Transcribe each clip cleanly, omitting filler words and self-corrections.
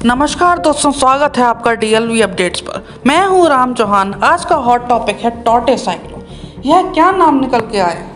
नमस्कार दोस्तों, स्वागत है आपका डीएलवी अपडेट्स पर। मैं हूं राम चौहान। आज का हॉट टॉपिक है टोटे साइक्लोन। यह क्या नाम निकल के आया?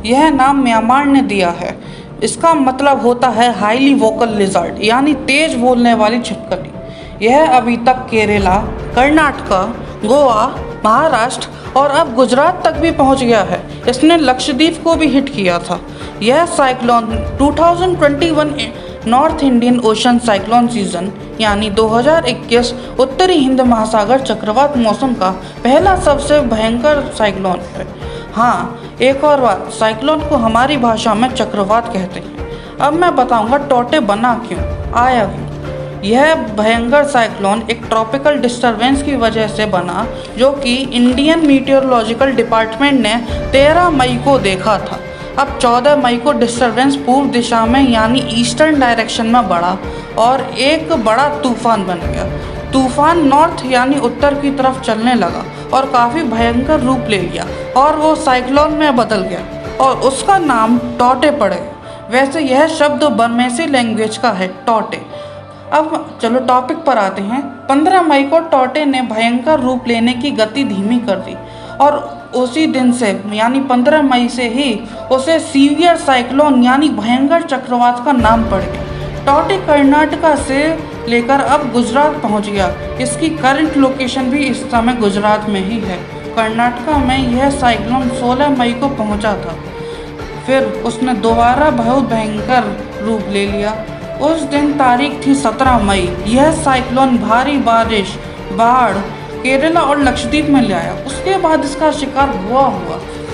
यह नाम म्यांमार ने दिया है। इसका मतलब होता है हाईली वोकल लिजर्ड, यानी तेज बोलने वाली छिपकली। यह अभी तक केरला, कर्नाटका, गोवा, महाराष्ट्र और अब गुजरात तक भी पहुंच गया है। इसने लक्षद्वीप को भी हिट किया था। यह cyclone 2021 north Indian ocean cyclone season यानी 2021 उत्तरी हिंद महासागर चक्रवात मौसम का पहला सबसे भयंकर साइक्लोन है। हाँ, एक और बात, साइक्लोन को हमारी भाषा में चक्रवात कहते हैं। अब मैं बताऊंगा टोटे बना क्यों, आया क्यों। यह भयंकर साइक्लोन एक ट्रॉपिकल डिस्टरबेंस की वजह से बना, जो कि इंडियन मीटियोरोलॉजिकल डिपार्टमेंट ने 13 मई को देखा था। अब 14 मई को डिस्टरबेंस पूर्व दिशा में यानी ईस्टर्न डायरेक्शन में बढ़ा और एक बड़ा तूफान बन गया। तूफान नॉर्थ यानी उत्तर की तरफ चलने लगा और काफ़ी भयंकर रूप ले लिया और वो साइक्लोन में बदल गया और उसका नाम टोटे पड़ गया। वैसे यह शब्द बर्मेसी लैंग्वेज का है, टोटे। अब चलो टॉपिक पर आते हैं। 15 मई को टोटे ने भयंकर रूप लेने की गति धीमी कर दी और उसी दिन से यानी 15 मई से ही उसे सीवियर साइक्लोन यानी भयंकर चक्रवात का नाम पड़ गया। टोटे कर्नाटका से लेकर अब गुजरात पहुंच गया। इसकी करंट लोकेशन भी इस समय गुजरात में ही है। कर्नाटका में यह साइक्लोन 16 मई को पहुंचा था, फिर उसने दोबारा बहुत भयंकर रूप ले लिया। उस दिन तारीख थी 17 मई। यह साइक्लोन भारी बारिश, बाढ़ केरला और लक्षद्वीप में ले आया। उसके बाद इसका शिकार हुआ,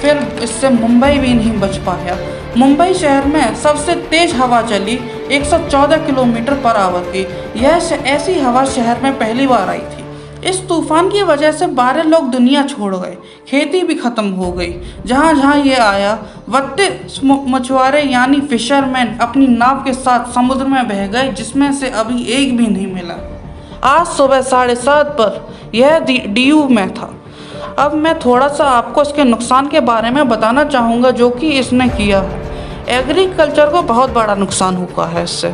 फिर इससे मुंबई भी नहीं बच पाया। मुंबई शहर में सबसे तेज हवा चली 114 किलोमीटर पर आवर की। यह ऐसी हवा शहर में पहली बार आई थी। इस तूफान की वजह से 12 लोग दुनिया छोड़ गए, खेती भी खत्म हो गई। जहाँ जहाँ ये आया, वत्ते मछुआरे यानी फिशरमैन अपनी नाव के साथ समुद्र में बह गए, जिसमें से अभी एक भी नहीं मिला। आज सुबह 7:30 पर यह डीयू में था। अब मैं थोड़ा सा आपको इसके नुकसान के बारे में बताना चाहूँगा जो कि इसने किया है। एग्रीकल्चर को बहुत बड़ा नुकसान हुआ है इससे।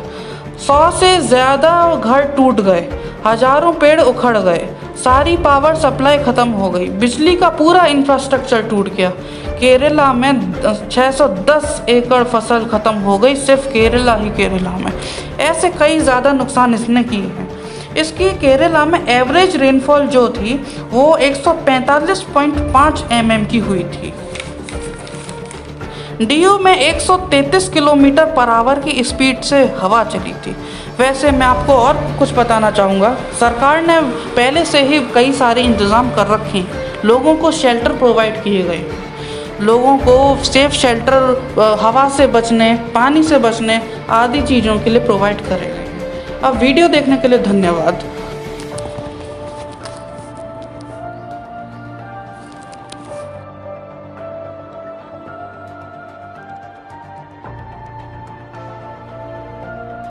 100 से ज़्यादा घर टूट गए, हजारों पेड़ उखड़ गए, सारी पावर सप्लाई ख़त्म हो गई, बिजली का पूरा इंफ्रास्ट्रक्चर टूट गया। केरला में 610 एकड़ फसल ख़त्म हो गई, सिर्फ केरला में। ऐसे कई ज़्यादा नुकसान इसने किए हैं। इसकी केरला में एवरेज रेनफॉल जो थी वो 145.5 mm की हुई थी। डीयू में 133 किलोमीटर पर आवर की स्पीड से हवा चली थी। वैसे मैं आपको और कुछ बताना चाहूँगा। सरकार ने पहले से ही कई सारे इंतज़ाम कर रखे हैं। लोगों को शेल्टर प्रोवाइड किए गए, लोगों को सेफ शेल्टर, हवा से बचने, पानी से बचने आदि चीज़ों के लिए प्रोवाइड करे गए। अब वीडियो देखने के लिए धन्यवाद।